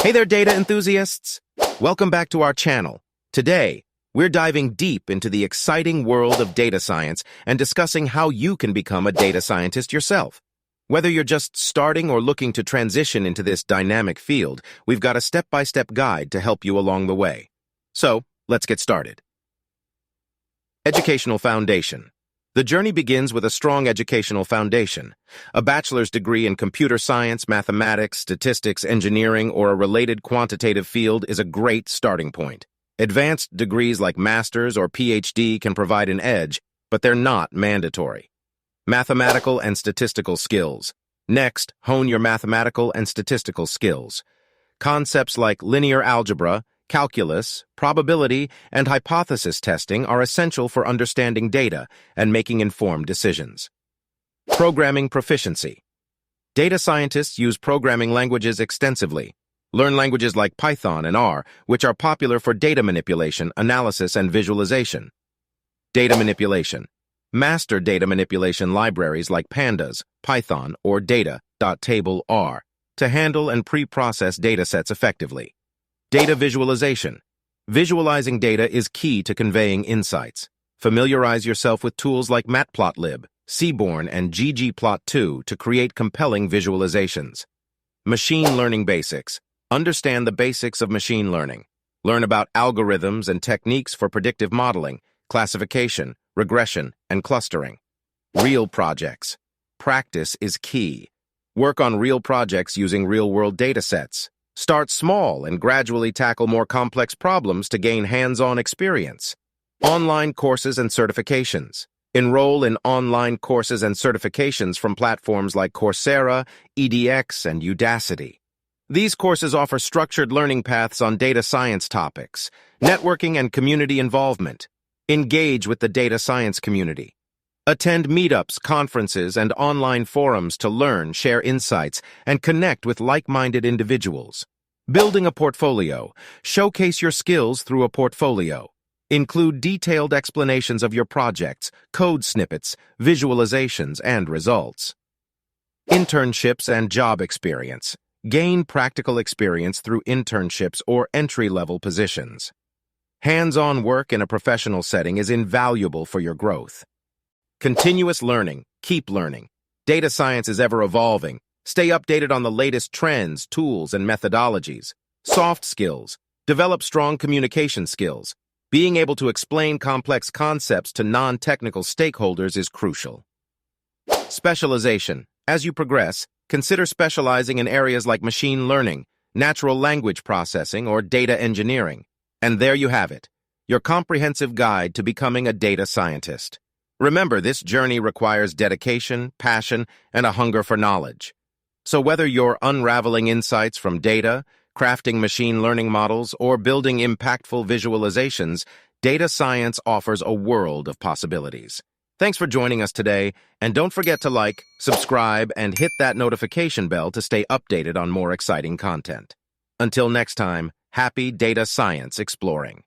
Hey there, data enthusiasts! Welcome back to our channel. Today, we're diving deep into the exciting world of data science and discussing how you can become a data scientist yourself. Whether you're just starting or looking to transition into this dynamic field, we've got a step-by-step guide to help you along the way. So, let's get started. Educational foundation. The journey begins with a strong educational foundation. A bachelor's degree in computer science, mathematics, statistics, engineering, or a related quantitative field is a great starting point. Advanced degrees like master's or PhD can provide an edge, but they're not mandatory. Mathematical and statistical skills. Next, hone your mathematical and statistical skills. Concepts like linear algebra, calculus, probability, and hypothesis testing are essential for understanding data and making informed decisions. Programming proficiency. Data scientists use programming languages extensively. Learn languages like Python and R, which are popular for data manipulation, analysis, and visualization. Data manipulation. Master data manipulation libraries like Pandas, Python, or data.table R to handle and pre-process datasets effectively. Data visualization. Visualizing data is key to conveying insights. Familiarize yourself with tools like Matplotlib, Seaborn, and ggplot2 to create compelling visualizations. Machine learning basics. Understand the basics of machine learning. Learn about algorithms and techniques for predictive modeling, classification, regression, and clustering. Real projects. Practice is key. Work on real projects using real-world datasets. Start small and gradually tackle more complex problems to gain hands-on experience. Online courses and certifications. Enroll in online courses and certifications from platforms like Coursera, edX, and Udacity. These courses offer structured learning paths on data science topics, networking, and community involvement. Engage with the data science community. Attend meetups, conferences, and online forums to learn, share insights, and connect with like-minded individuals. Building a portfolio. Showcase your skills through a portfolio. Include detailed explanations of your projects, code snippets, visualizations, and results. Internships and job experience. Gain practical experience through internships or entry-level positions. Hands-on work in a professional setting is invaluable for your growth. Continuous learning. Keep learning. Data science is ever evolving. Stay updated on the latest trends, tools, and methodologies. Soft skills. Develop strong communication skills. Being able to explain complex concepts to non-technical stakeholders is crucial. Specialization. As you progress, consider specializing in areas like machine learning, natural language processing, or data engineering. And there you have it, your comprehensive guide to becoming a data scientist. Remember, this journey requires dedication, passion, and a hunger for knowledge. So whether you're unraveling insights from data, crafting machine learning models, or building impactful visualizations, data science offers a world of possibilities. Thanks for joining us today, and don't forget to like, subscribe, and hit that notification bell to stay updated on more exciting content. Until next time, happy data science exploring.